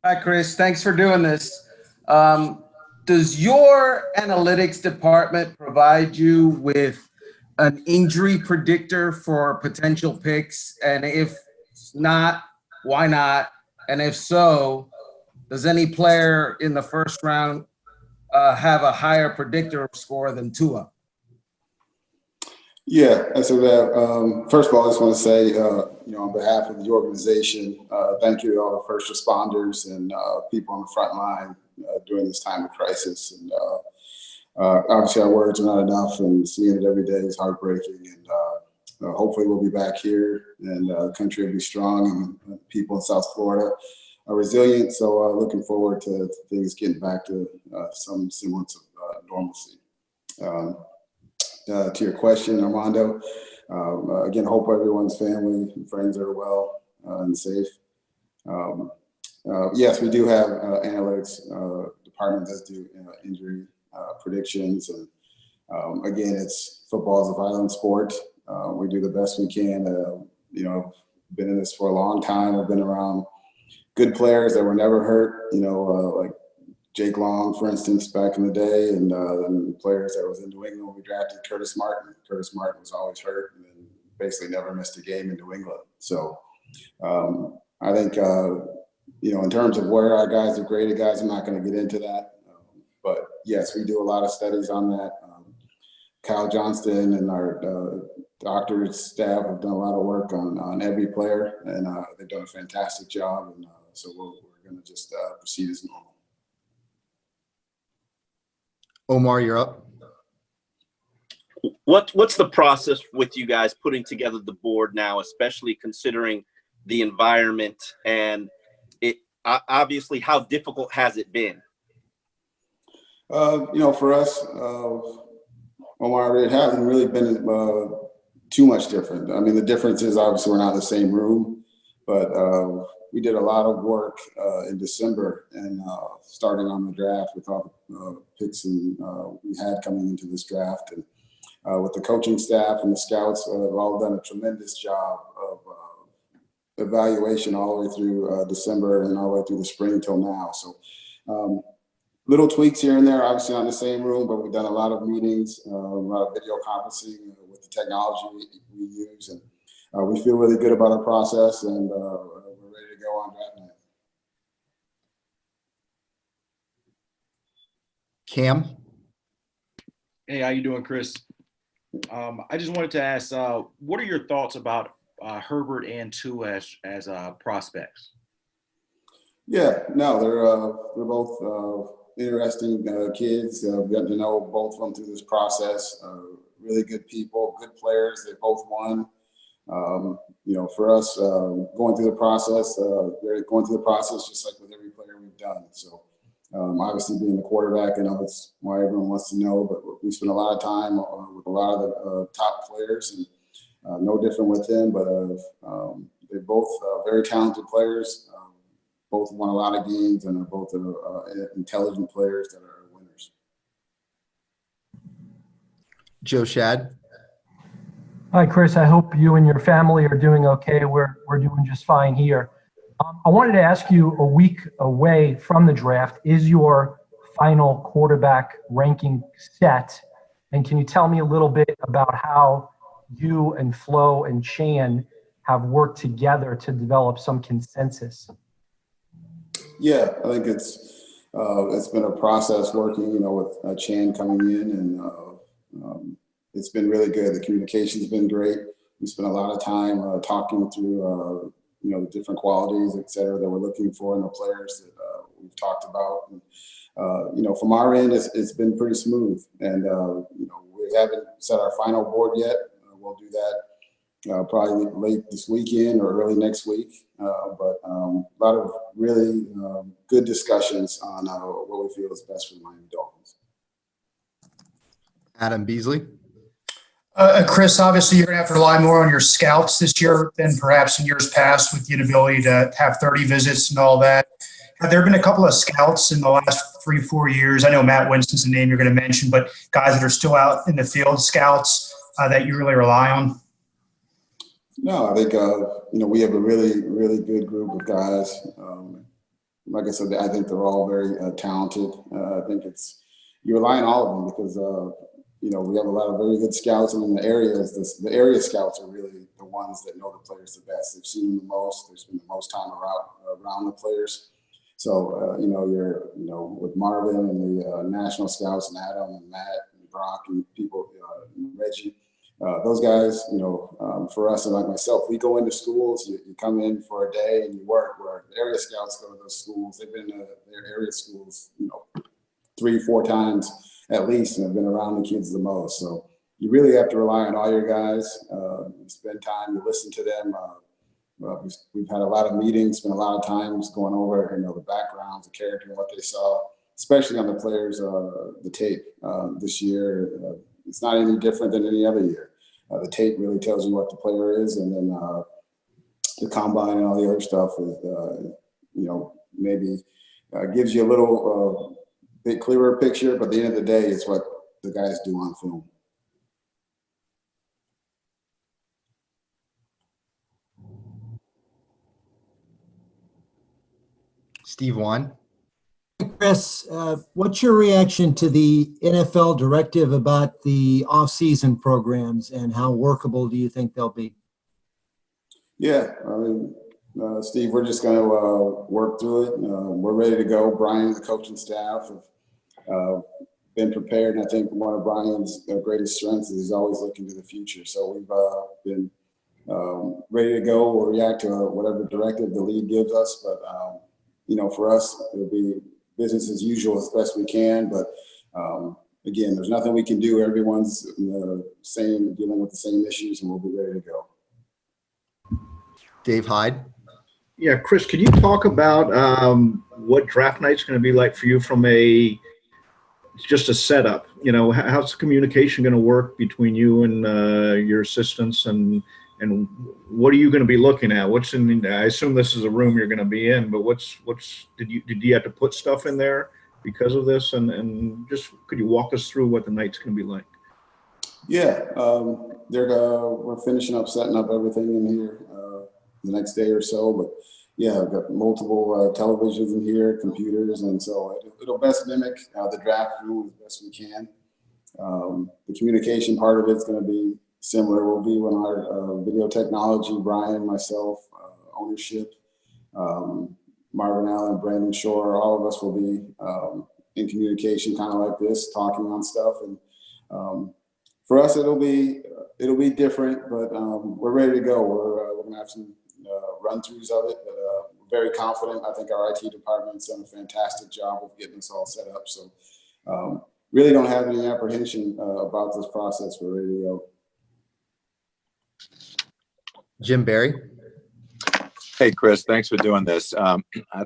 Hi, Chris. Thanks for doing this. Does your analytics department provide you with an injury predictor for potential picks? And if not, why not? And if so, does any player in the first round have a higher predictor score than Tua? Yeah, so that first of all, I just want to say, on behalf of the organization, thank you to all the first responders and people on the front line during this time of crisis. And obviously, our words are not enough, and seeing it every day is heartbreaking. And hopefully, we'll be back here, and the country will be strong, and people in South Florida are resilient. So, looking forward to things getting back to some semblance of normalcy. To your question, Armando, again, hope everyone's family and friends are well and safe. Yes, we do have analytics department that do injury predictions. And again, football is a violent sport. We do the best we can. Been in this for a long time. I've been around good players that were never hurt, like Jake Long, for instance, back in the day, and players that was in New England when we drafted Curtis Martin. Curtis Martin was always hurt and basically never missed a game in New England. So I think, in terms of where our guys are graded, guys, I'm not going to get into that. But yes, we do a lot of studies on that. Kyle Johnston and our doctors staff have done a lot of work on every player, and they've done a fantastic job. And so we're going to just proceed as normal. Omar, you're up. What's the process with you guys putting together the board now, especially considering the environment and it obviously how difficult has it been? For us, Omar, it hasn't really been too much different. I mean, the difference is obviously we're not in the same room, but we did a lot of work in December and starting on the draft with all the picks and we had coming into this draft, and with the coaching staff and the scouts have all done a tremendous job of evaluation all the way through December and all the way through the spring till now. So little tweaks here and there, obviously not in the same room, but we've done a lot of meetings, a lot of video conferencing with the technology we use, and we feel really good about our process, and we're ready to go on draft night. Cam? Hey, how you doing, Chris? I just wanted to ask, what are your thoughts about Herbert and Tua as prospects? Yeah, no, they're both interesting kids. We've gotten to know both of them through this process. Really good people, good players. They both won. For us, going through the process, they're going through the process just like with every player we've done. So obviously being the quarterback, I know that's why everyone wants to know, but we spent a lot of time with a lot of the top players, and no different with them, but they're both very talented players. Both won a lot of games and are both intelligent players that are winners. Joe Shad? Hi, Chris. I hope you and your family are doing okay. We're doing just fine here. I wanted to ask you, a week away from the draft, is your final quarterback ranking set? And can you tell me a little bit about how you and Flo and Chan have worked together to develop some consensus? Yeah, I think it's been a process working, with Chan coming in, and it's been really good. The communication's been great. We spent a lot of time talking through, the different qualities, et cetera, that we're looking for in the players that we've talked about. And, from our end, it's been pretty smooth. And, we haven't set our final board yet. We'll do that probably late this weekend or early next week. But a lot of really good discussions on what we feel is best for the Miami Dolphins. Adam Beasley? Chris, obviously you're going to have to rely more on your scouts this year than perhaps in years past with the inability to have 30 visits and all that. Have there been a couple of scouts in the last 3-4 years? I know Matt Winston's a name you're going to mention, but guys that are still out in the field, scouts that you really rely on? No, I think, we have a really, really good group of guys. like I said, I think they're all very talented. I think you rely on all of them because, we have a lot of very good scouts, and in the areas, the area scouts are really the ones that know the players the best. They've seen them the most. They've spent the most time around the players. So, with Marvin and the national scouts and Adam and Matt and Brock and people, and Reggie, those guys, for us and like myself, we go into schools, you come in for a day and you work, where the area scouts go to those schools. They've been to their area schools, 3-4 times at least, and have been around the kids the most. So you really have to rely on all your guys. You spend time, you listen to them. We've had a lot of meetings, spent a lot of times going over, the backgrounds, the character, and what they saw, especially on the players, the tape this year. It's not any different than any other year. The tape really tells you what the player is, and then the combine and all the other stuff is, maybe gives you a little bit clearer picture, but at the end of the day, it's what the guys do on film. Steve Wan. Chris, what's your reaction to the NFL directive about the off-season programs, and how workable do you think they'll be? Yeah, I mean, Steve, we're just going to work through it. We're ready to go. Brian, the coaching staff, have been prepared, and I think one of Brian's greatest strengths is he's always looking to the future. So we've been ready to go. We'll react to whatever directive the league gives us, but for us, it'll be business as usual as best we can. But again, there's nothing we can do. Everyone's dealing with the same issues, and we'll be ready to go. Dave Hyde. Yeah, Chris, can you talk about what draft night's going to be like for you from just a setup? How's the communication going to work between you and your assistants, and what are you going to be looking at? I assume this is a room you're going to be in, but did you have to put stuff in there because of this? And just could you walk us through what the night's going to be like? Yeah, we're finishing up setting up everything in here the next day or so. But yeah, I've got multiple televisions in here, computers, and so it'll best mimic the draft room as best we can. The communication part of it's going to be similar. We'll be on our video technology, Brian, myself, ownership, Marvin Allen, Brandon Shore, all of us will be in communication kind of like this, talking on stuff. And for us, it'll be different, but we're ready to go. We're going to have some run-throughs of it, but we're very confident. I think our IT department's done a fantastic job of getting us all set up. So really don't have any apprehension about this process. We're ready to go. Jim Barry. Hey, Chris, thanks for doing this. I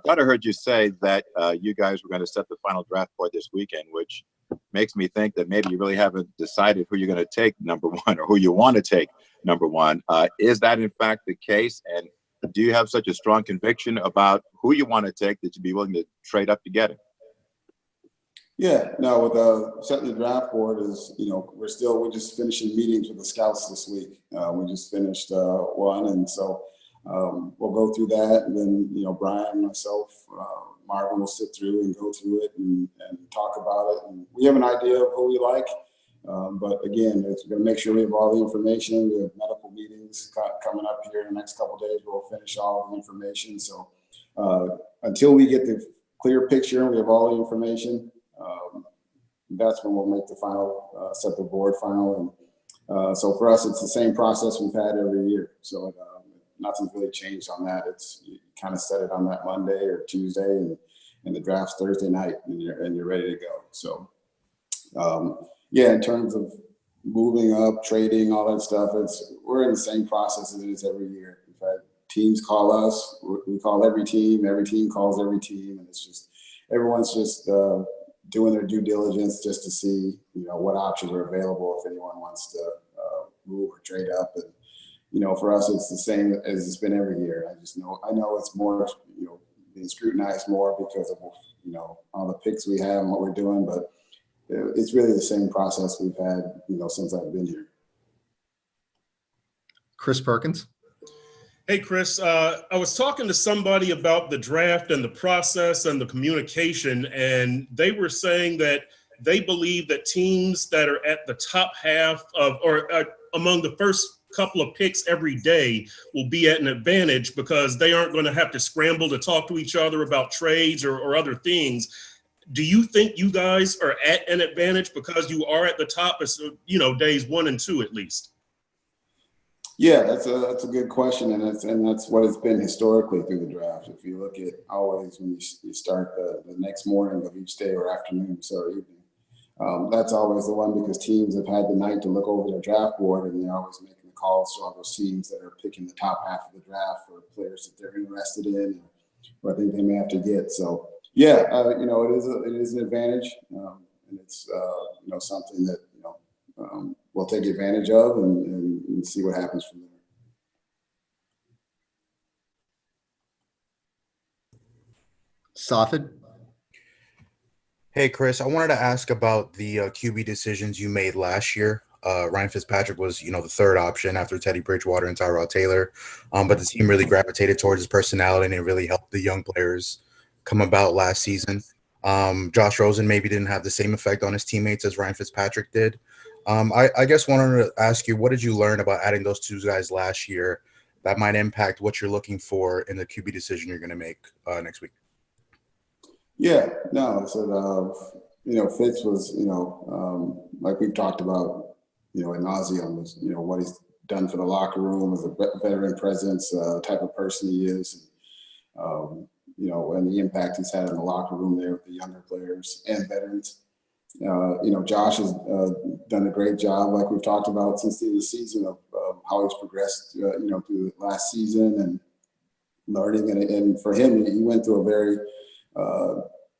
thought I heard you say that you guys were going to set the final draft board this weekend, which makes me think that maybe you really haven't decided who you're going to take number one, or who you want to take number one. Is that in fact the case? And do you have such a strong conviction about who you want to take that you'd be willing to trade up to get it? Yeah, no, with setting the draft board is, we're just finishing meetings with the scouts this week. We just finished one, and so we'll go through that, and then, Brian, myself, Marvin will sit through and go through it and talk about it. And we have an idea of who we like, but again, we're going to make sure we have all the information. We have medical meetings coming up here in the next couple of days. We'll finish all the information. So until we get the clear picture and we have all the information, that's when we'll make the final, set the board final. And so for us, it's the same process we've had every year. So nothing's really changed on that. You kind of set it on that Monday or Tuesday, and the draft's Thursday night, and you're ready to go. So yeah, in terms of moving up, trading, all that stuff, we're in the same process as it is every year. We've had teams call us, we call every team calls every team, and it's just everyone's just doing their due diligence just to see what options are available if anyone wants to move or trade up. And for us, it's the same as it's been every year. I know it's more being scrutinized more because of all the picks we have and what we're doing, but it's really the same process we've had since I've been here. Chris Perkins. Hey, Chris, I was talking to somebody about the draft and the process and the communication, and they were saying that they believe that teams that are at the top half of, or among the first couple of picks every day will be at an advantage because they aren't going to have to scramble to talk to each other about trades or other things. Do you think you guys are at an advantage because you are at the top, days 1 and 2 at least? Yeah, that's a good question, and that's what it's been historically through the draft. If you look at always when you start the next morning of each day or afternoon, or evening, that's always the one because teams have had the night to look over their draft board, and they're always making the calls to all those teams that are picking the top half of the draft for players that they're interested in, or I think they may have to get. So yeah, it is an advantage, and it's something that we'll take advantage of and see what happens from there. Safid? Hey, Chris, I wanted to ask about the QB decisions you made last year. Ryan Fitzpatrick was, the third option after Teddy Bridgewater and Tyrod Taylor. But the team really gravitated towards his personality, and it really helped the young players come about last season. Josh Rosen maybe didn't have the same effect on his teammates as Ryan Fitzpatrick did. I guess wanted to ask you, what did you learn about adding those two guys last year that might impact what you're looking for in the QB decision you're going to make next week? Yeah, no, so, Fitz was, like we've talked about, ad nauseum was, what he's done for the locker room as a veteran presence, type of person he is, and the impact he's had in the locker room there with the younger players and veterans. Josh has done a great job, like we've talked about since the end of the season, of how he's progressed, through the last season and learning. And for him, he went through a very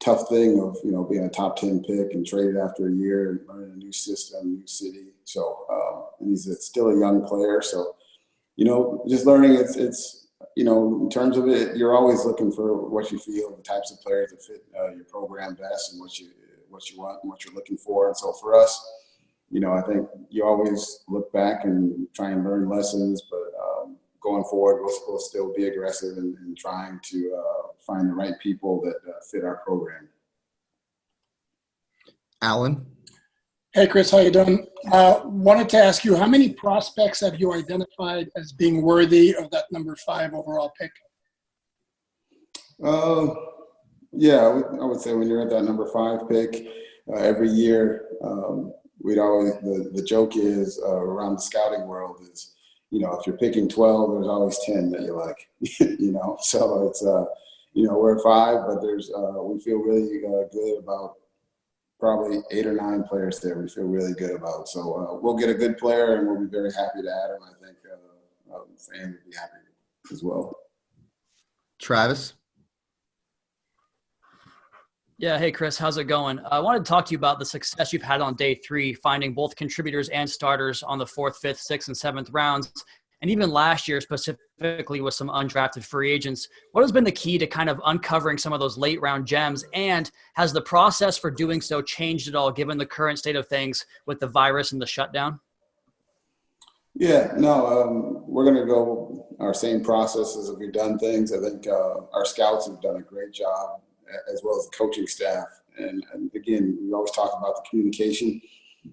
tough thing of, being a top 10 pick and traded after a year and learning a new system, new city. So, and he's still a young player. So, just learning, it's in terms of it, you're always looking for what you feel, the types of players that fit your program best and what you want and what you're looking for. And so for us, I think you always look back and try and learn lessons, but going forward, we'll still be aggressive in trying to find the right people that fit our program. Allen? Hey, Chris, how you doing? Wanted to ask you, how many prospects have you identified as being worthy of that number 5 overall pick? Yeah, I would say when you're at that number 5 pick every year, we'd always, the joke is around the scouting world is, if you're picking 12, there's always 10 that you like, so it's, we're at 5, but we feel really good about probably 8 or 9 players there we feel really good about. So we'll get a good player and we'll be very happy to add him. I think fans will be happy as well. Travis? Yeah, hey Chris, how's it going? I wanted to talk to you about the success you've had on day 3, finding both contributors and starters on the 4th, 5th, 6th, and 7th rounds, and even last year specifically with some undrafted free agents. What has been the key to kind of uncovering some of those late round gems, and has the process for doing so changed at all given the current state of things with the virus and the shutdown? Yeah, no, we're going to go our same process as we've done things. I think our scouts have done a great job, as well as the coaching staff. And again, we always talk about the communication.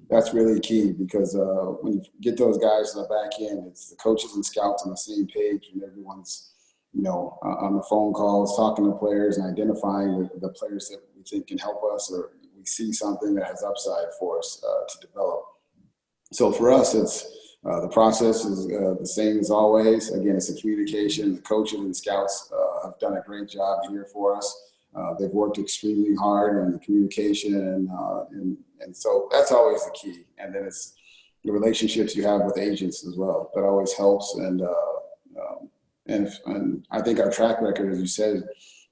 That's really key because when you get those guys in the back end, it's the coaches and scouts on the same page, and everyone's, on the phone calls, talking to players and identifying the players that we think can help us, or we see something that has upside for us to develop. So for us, it's the process is the same as always. Again, it's the communication. The coaches and scouts have done a great job here for us. They've worked extremely hard on the communication, and so that's always the key. And then it's the relationships you have with agents as well. That always helps. And I think our track record, as you said, in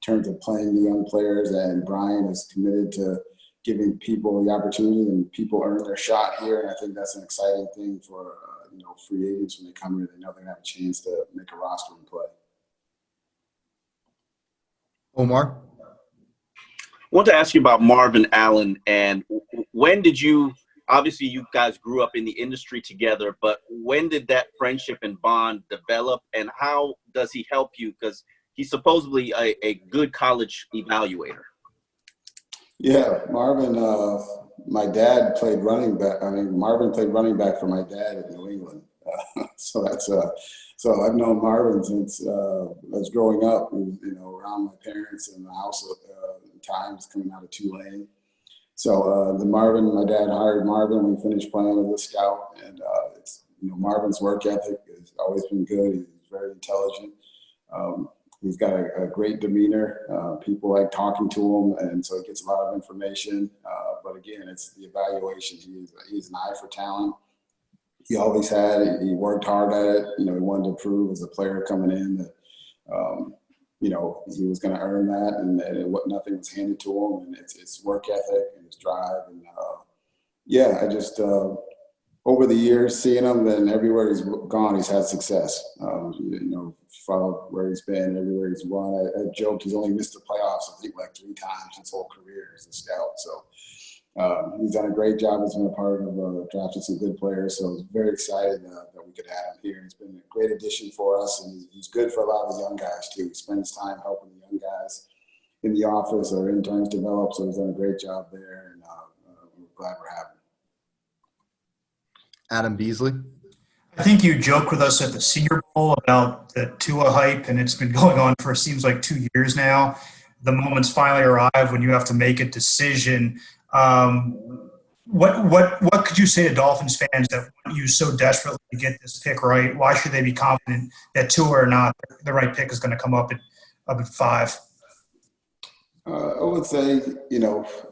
terms of playing the young players, and Brian is committed to giving people the opportunity, and people earn their shot here. And I think that's an exciting thing for free agents when they come here. They know they're gonna have a chance to make a roster and play. Omar? I want to ask you about Marvin Allen, and when did you obviously you guys grew up in the industry together, but when did that friendship and bond develop, and how does he help you? Because he's supposedly a good college evaluator. Yeah, Marvin, my dad played running back. I mean, Marvin played running back for my dad in New England. So so I've known Marvin since I was growing up, around my parents in the house at times coming out of Tulane. So my dad hired Marvin when we finished playing as a scout, and Marvin's work ethic has always been good. He's very intelligent. He's got a great demeanor. People like talking to him, and so he gets a lot of information. But again, it's the evaluation. He's an eye for talent. He always had it. He worked hard at it. He wanted to prove as a player coming in that, he was going to earn that, and nothing was handed to him. And it's work ethic and his drive. And I just over the years seeing him, then everywhere he's gone, he's had success. Followed where he's been, everywhere he's won. I joked he's only missed the playoffs, I think, like 3 times his whole career as a scout. So he's done a great job. He's been a part of drafting some good players. So I was very excited that we could have him here. He's been a great addition for us, and he's good for a lot of the young guys too. He spends time helping the young guys in the office or interns develop. So he's done a great job there, and we're glad we're having him. Adam Beasley. I think you joked with us at the Senior Bowl about the Tua hype, and it's been going on for seems like 2 years now. The moment's finally arrived when you have to make a decision. What could you say to Dolphins fans that want you so desperately to get this pick right? Why should they be confident that Tua or not, the right pick is going to come up at 5? I would say,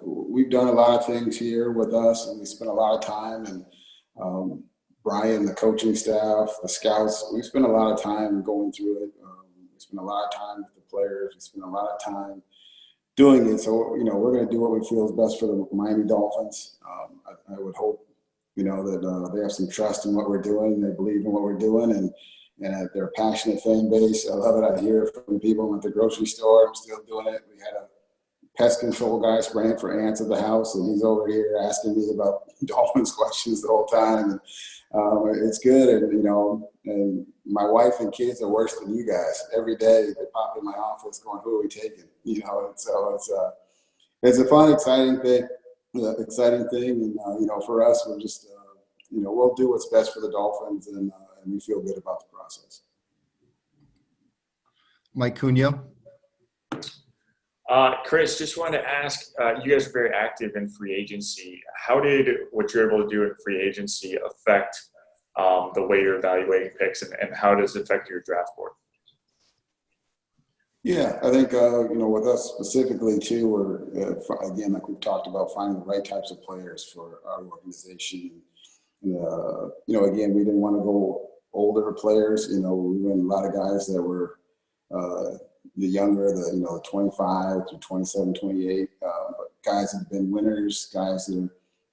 we've done a lot of things here with us, and we spent a lot of time, and Brian, the coaching staff, the scouts, we spent a lot of time going through it. We spent a lot of time with the players. We spent a lot of time doing it. So, we're going to do what we feel is best for the Miami Dolphins. I would hope, that they have some trust in what we're doing. They believe in what we're doing, and they're a passionate fan base. I love it. I hear it from people at the grocery store. I'm still doing it. We had a pest control guy spraying for ants at the house, and he's over here asking me about Dolphins questions the whole time. And, it's good, and my wife and kids are worse than you guys. Every day they pop in my office going, "Who are we taking?" And so it's a fun, exciting thing, and for us, we're just we'll do what's best for the Dolphins, and we feel good about the process. Mike Cunha. Chris, just wanted to ask, you guys are very active in free agency. How did what you're able to do in free agency affect the way you're evaluating picks, and how does it affect your draft board? Yeah, I think, with us specifically too, we're, again, like we've talked about, finding the right types of players for our organization. Again, we didn't want to go older players. We went a lot of guys that were the younger, the 25 to 27, 28, but guys that have been winners, guys that are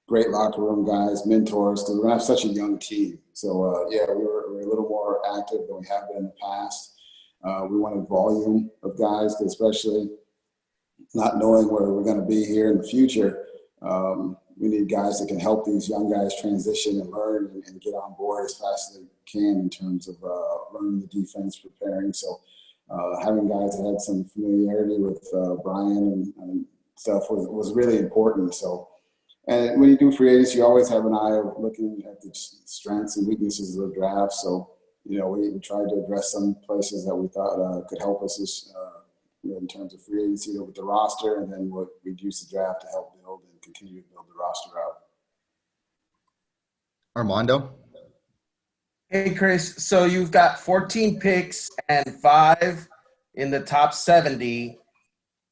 great locker room guys, mentors, because we're going to have such a young team. So, we're a little more active than we have been in the past. We wanted volume of guys, especially not knowing where we're going to be here in the future. We need guys that can help these young guys transition and learn and get on board as fast as they can in terms of learning the defense, preparing. So having guys that had some familiarity with Brian and stuff was really important. So, and when you do free agency, you always have an eye of looking at the strengths and weaknesses of the draft. So, we tried to address some places that we thought could help us in terms of free agency with the roster, and then we'd use the draft to help build and continue to build the roster out. Armando. Hey, Chris. So you've got 14 picks and 5 in the top 70.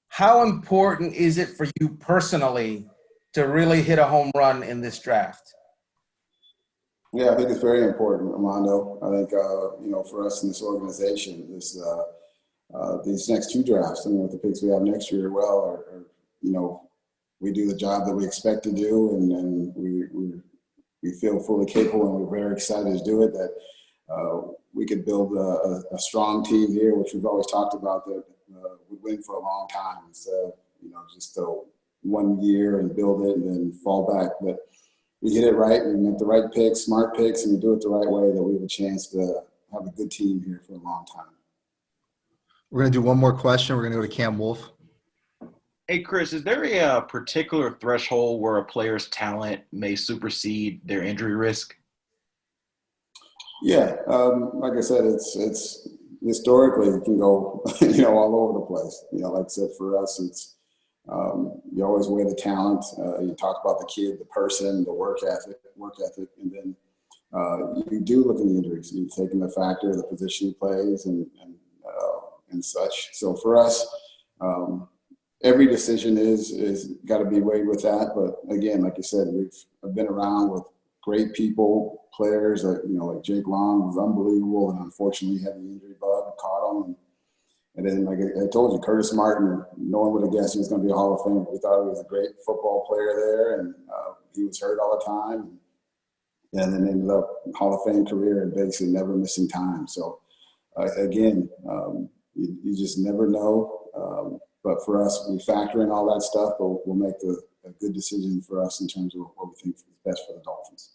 How important is it for you personally to really hit a home run in this draft? Yeah, I think it's very important, Armando. I think, for us in this organization, these next 2 drafts, and with the picks we have next year, we do the job that we expect to do, and we feel fully capable, and we're very excited to do it, that we could build a strong team here, which we've always talked about, that would win for a long time instead of, just 1 year and build it and then fall back. But we hit it right, we make the right picks, smart picks, and we do it the right way, that we have a chance to have a good team here for a long time. We're going to do one more question. We're going to go to Cam Wolf. Hey, Chris, is there a particular threshold where a player's talent may supersede their injury risk? Yeah, like I said, it's historically it can go, all over the place. Like I said, for us, it's you always weigh the talent. You talk about the kid, the person, the work ethic, and then you do look at the injuries. You take into factor the position he plays and such. So for us, every decision is got to be weighed with that. But again, like you said, I've been around with great people, players that, like Jake Long was unbelievable, and unfortunately had the injury bug, caught him. And then, like I told you, Curtis Martin, no one would have guessed he was going to be a Hall of Famer. We thought he was a great football player there, and he was hurt all the time. And then ended up Hall of Fame career and basically never missing time. So, again, you just never know. But for us, we factor in all that stuff, but we'll make a good decision for us in terms of what we think is best for the Dolphins.